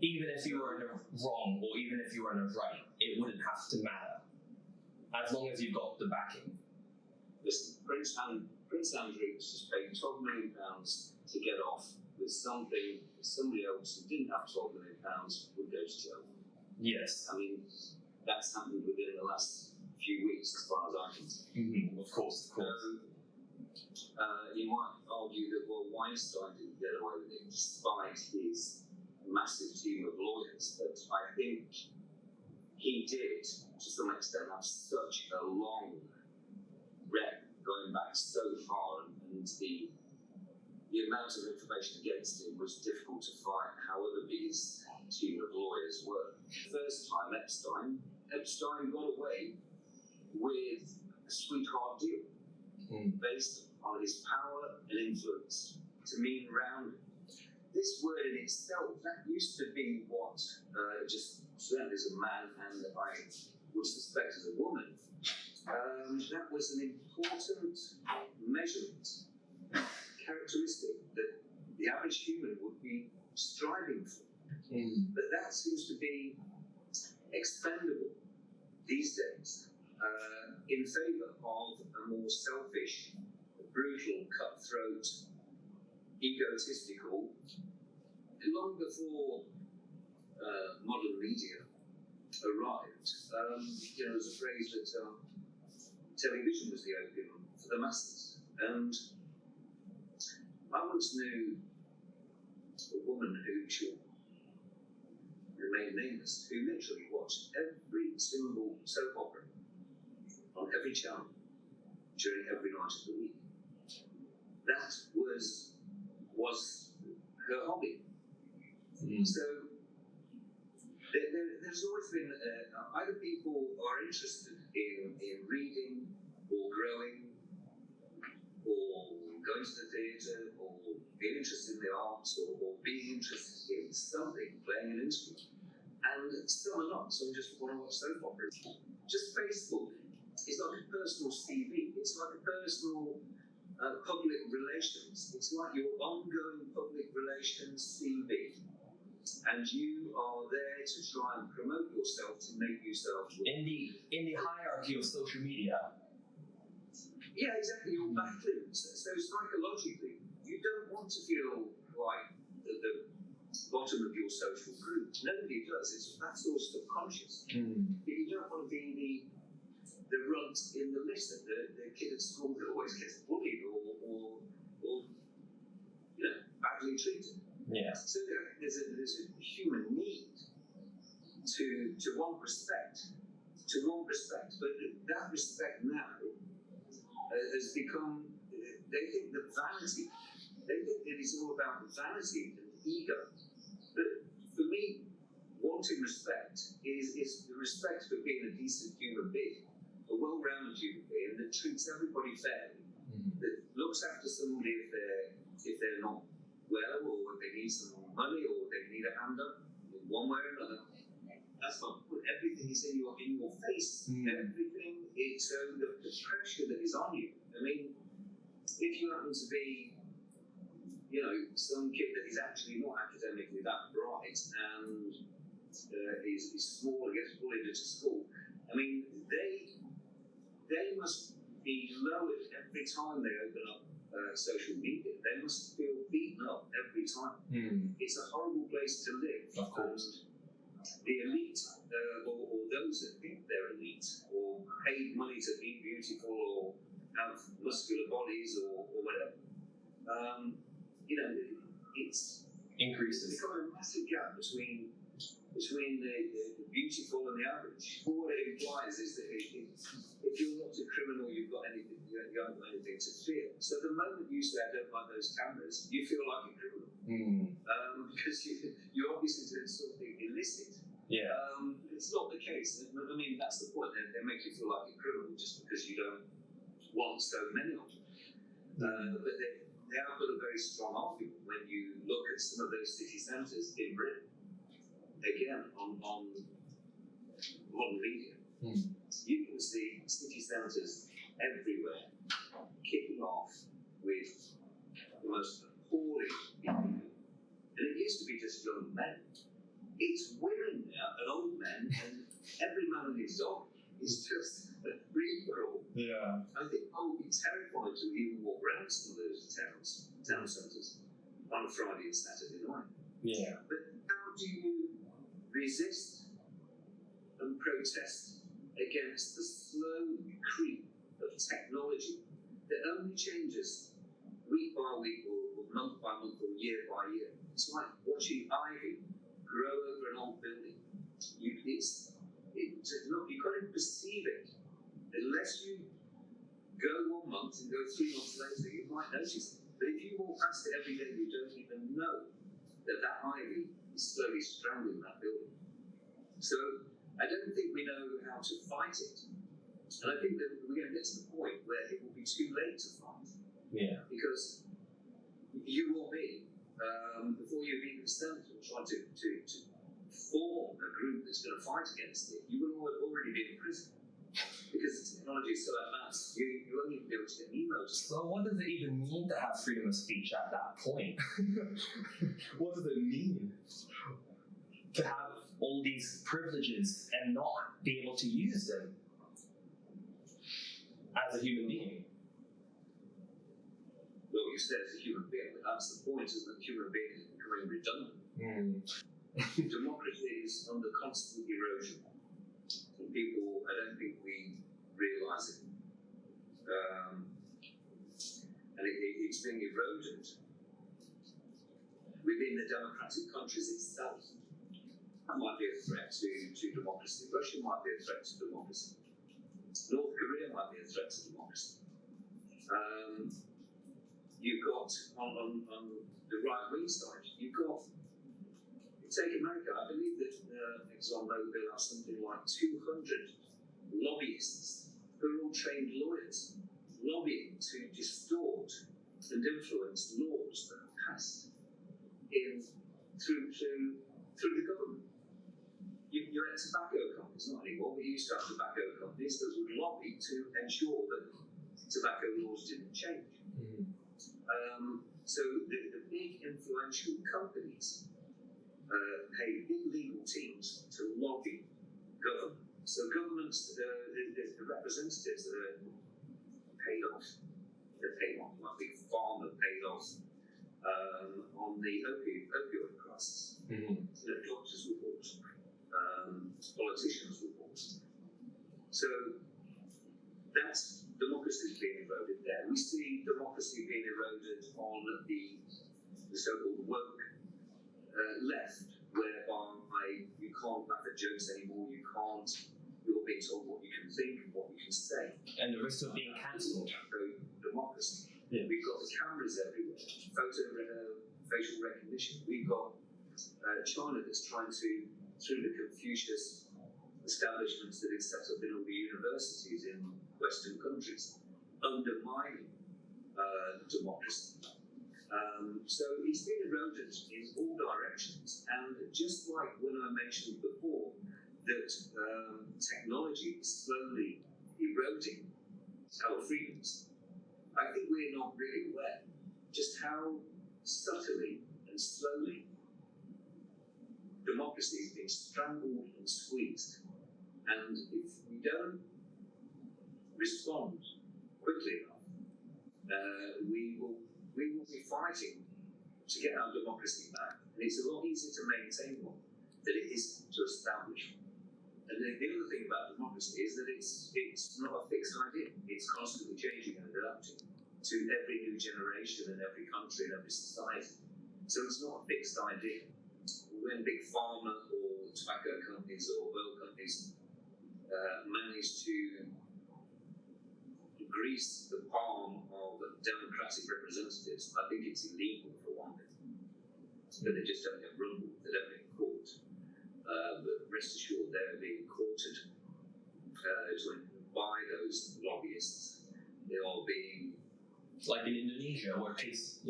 even if you were in a wrong or even if you were in a right, it wouldn't have to matter as long as you've got the backing. Listen, Prince Andrew was just paid £12 million to get off with somebody else who didn't have £12 million would go to jail. Yes. I mean, that's happened within the last few weeks, as far as I can tell. Mm-hmm. Of course. So, you might argue that, well, Weinstein didn't get away with it despite his massive team of lawyers, but I think he did, to some extent, have such a long rep going back so far, and the amount of information against him was difficult to fight, however big his team of lawyers were. First time Epstein got away with a sweetheart deal based on his power and influence to mean rounding. This word in itself, that used to be what, just certainly as a man and I would suspect as a woman, that was an important measurement, characteristic that the average human would be striving for. But that seems to be expendable these days in favour of a more selfish, brutal, cutthroat, egotistical. Long before modern media arrived, there was a phrase that television was the opium for the masses. And I once knew a woman who should remain nameless, who literally watched every single soap opera on every channel during every night of the week. That was her hobby. So there's always been either people are interested in reading or growing or going to the theatre or being interested in the arts or being interested in something, playing an instrument. And some are not, some just want to watch soap operas. Just Facebook is like a personal CV, it's like a personal public relations. It's like your ongoing public relations CV. And you are there to try and promote yourself, to make yourself in the hierarchy of social media. Yeah, exactly. You're battling. So psychologically, you don't want to feel like the bottom of your social group. Nobody does. That's all subconscious. But you don't want to be the runt in the litter, the kid at school that always gets bullied or badly treated. Yeah. So there's a human need to want respect, but that respect now has become, they think that it's all about vanity and ego. But for me, wanting respect is the respect for being a decent human being, a well-rounded human being that treats everybody fairly, that looks after somebody if they're not well, or if they need some more money, or they need a hand up in one way or another. That's not put everything is in your face. Everything is so the pressure that is on you. I mean, if you happen to be, some kid that is actually not academically that bright and is small and gets bullied at school, I mean, they must be lowered every time they open up social media. They must feel beaten up every time. It's a horrible place to live. Of course. And the elite, or those that think they're elite, or paid money to be beautiful, or have muscular bodies, or whatever, it's increases. become a massive gap between the beautiful and the average. What it implies is that if you're not a criminal, you haven't got anything to fear. So the moment you say, I don't like those cameras, you feel like a criminal. Because you're obviously doing something illicit. Yeah. It's not the case. I mean, that's the point. They make you feel like a criminal just because you don't want so many of them. But they have got a very strong argument when you look at some of those city centres in Britain. Again, on modern media, you can see city centres everywhere kicking off with the most appalling people. And it used to be just young men. It's women now and old men, and every man and his dog is just a free for all. Yeah. I think I would be terrified to even walk around some of those town centres on a Friday and Saturday night. Yeah. But how do you resist and protest against the slow creep of technology that only changes week by week or month by month or year by year? It's like watching ivy grow over an old building. You can't perceive it unless you go 1 month and go 3 months later. You might notice it, but if you walk past it every day, you don't even know that ivy is slowly strangling that building. So I don't think we know how to fight it, and I think that we're going to get to the point where it will be too late to fight. Yeah. Because you or me, before you've even started to try to form a group that's going to fight against it, you will already be in prison. Because the technology is so advanced, you won't even be able to get emails. So what does it even mean to have freedom of speech at that point? What does it mean to have all these privileges and not be able to use them as a human being? Well, you said as a human being, but that's the point, is that the human being is becoming redundant. Democracy is under constant erosion. And people, I don't think we realise it. And it's being eroded within the democratic countries itself. That might be a threat to democracy. Russia might be a threat to democracy. North Korea might be a threat to democracy. You've got, on the right-wing side, you've got, take America, I believe that ExxonMobil have something like 200 lobbyists who are all trained lawyers, lobbying to distort and influence laws that are passed through the government. You had tobacco companies, not anymore, but you used to have tobacco companies that would lobby to ensure that tobacco laws didn't change. So the big influential companies pay big legal teams to lobby government. So governments, the representatives that are paid off, they're paid off, like Big Pharma paid off on the opioid crisis. Doctors' reports, politicians' reports. So that's democracy being eroded there. We see democracy being eroded on the so-called woke left, whereby you can't laugh at jokes anymore, you're being told what you can think and what you can say. And the risk of being cancelled. So democracy. Yeah. We've got the cameras everywhere, facial recognition. We've got China that's trying to, through the Confucius establishments that it's set up in all the universities in Western countries, undermining democracy. So it's been eroded in all directions, and just like when I mentioned before that technology is slowly eroding our freedoms, I think we're not really aware just how subtly and slowly democracy is being strangled and squeezed. And if we don't respond quickly enough, we will be fighting to get our democracy back. And it's a lot easier to maintain one than it is to establish one. And the other thing about democracy is that it's not a fixed idea. It's constantly changing and adapting to every new generation and every country and every society. So it's not a fixed idea. When big pharma or tobacco companies or oil companies manage to grease the palm of democratic representatives, I think it's illegal for one thing. But they just don't get run with, they don't get caught. But rest assured, they're being courted by those lobbyists. They are being, like in Indonesia, where it's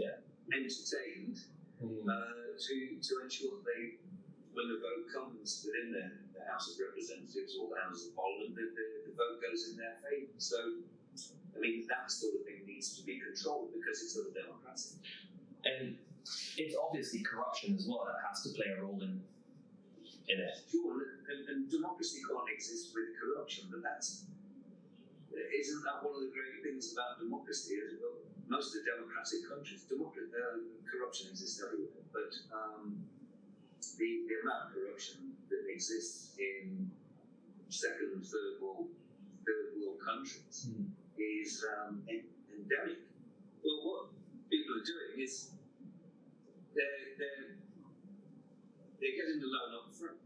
entertained to ensure that when the vote comes within the House of Representatives or the House of Parliament, the vote goes in their favour. So, I mean, that sort of thing needs to be controlled because it's undemocratic. And it's obviously corruption as well that has to play a role in in it. Sure, and democracy can't exist with corruption, but isn't that one of the great things about democracy? Is, well, most of the democratic countries, corruption exists everywhere, but the amount of corruption that exists in second, third world countries is endemic. Well, what people are doing is they're getting the loan up front.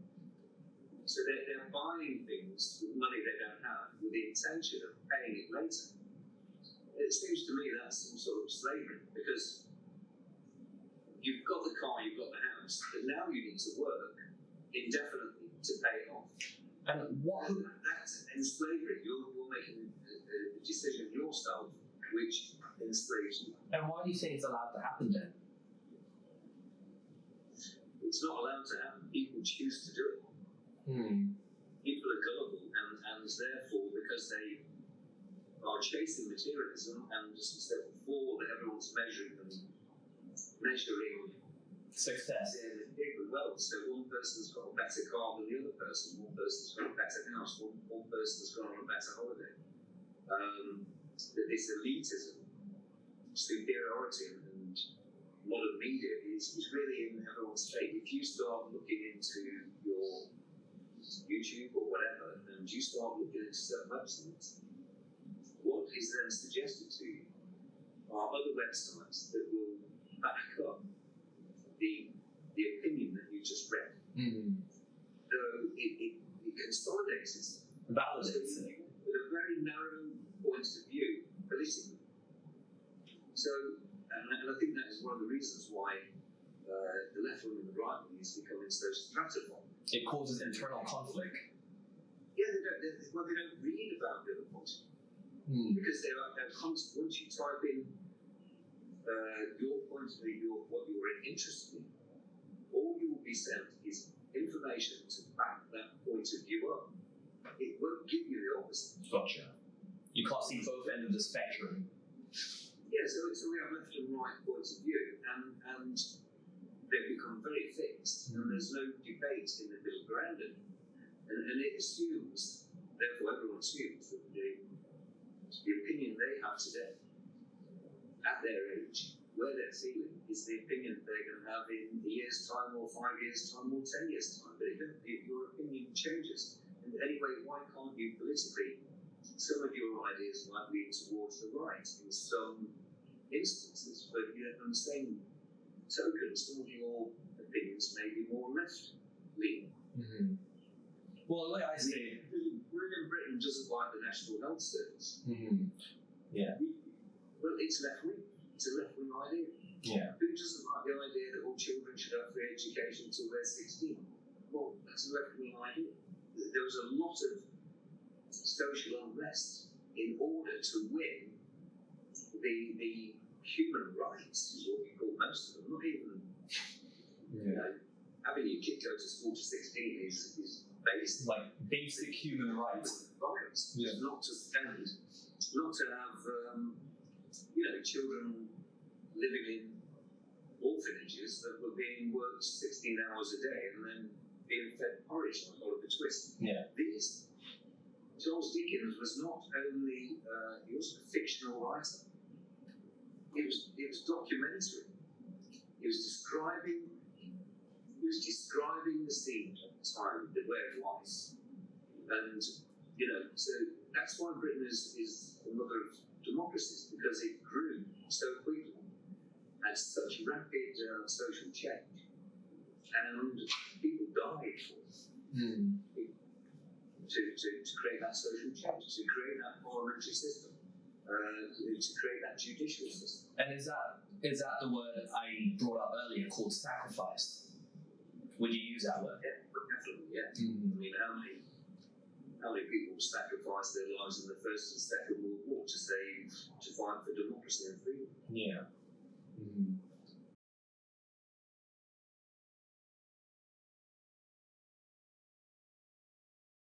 So they're buying things with money they don't have with the intention of paying it later. It seems to me that's some sort of slavery, because you've got the car, you've got the house, but now you need to work indefinitely to pay it off. And what? That's slavery. You're making a decision yourself which enslaves you. And why do you think it's allowed to happen then? It's not allowed to happen. People choose to do it. People are gullible, and therefore, because they are chasing materialism, and as we said before, that everyone's measuring success. Their wealth. So one person's got a better car than the other person, one person's got a better house, one person's gone on a better holiday. This elitism, superiority, and modern media is really in everyone's face. If you start looking into your YouTube or whatever, and you start looking into certain websites, what is then suggested to you are other websites that will back up the opinion that you just read. So it consolidates itself. Validates it. With a very narrow point of view, politically. So, and I think that is one of the reasons why the left wing and the right wing is becoming so stratified. It causes internal conflict. Yeah, they don't read about the other point. Because they're constant. Once you type in your point of view, what you're interested in, all you will be sent is information to back that point of view up. It won't give you the opposite. Gotcha. You can't see both ends of the spectrum. Yeah, so we have left and right points of view, and they become very fixed, and there's no debate in the middle ground anymore. And it assumes, therefore everyone assumes, that the opinion they have today, at their age, where they're feeling, is the opinion they're going to have in a year's time, or 5 years' time, or 10 years' time. But if your opinion changes, and anyway, why can't you politically, some of your ideas might lean towards the right in some instances, but on the same token, some of your opinions may be more left-leaning. Well, like I say, William Britain doesn't like the National Health Service. Yeah. Well, it's left-wing. It's a left-wing idea. Yeah. Who doesn't like the idea that all children should have free education until they're 16? Well, that's a left-wing idea. There was a lot of social unrest in order to win the human rights, is what we call most of them. Not even, having your kid go to school to 16 is basic. Like basic human rights. Rights. Yeah. Not to spend, not to have, children living in orphanages that were being worked 16 hours a day and then being fed porridge like Oliver Twist. Yeah. Charles Dickens was not only he was a fictional writer. He was documentary. He was describing the scene at the time, the way it was, and so that's why Britain is the mother of democracies, because it grew so quickly, had such rapid social change, and people died for it. To create that social change, to create that parliamentary system, to create that judicial system. And is that the word I brought up earlier called sacrifice? Would you use that word? Yeah, definitely, yeah. I mean, how many people sacrificed their lives in the First and Second World War to fight for democracy and freedom? Yeah.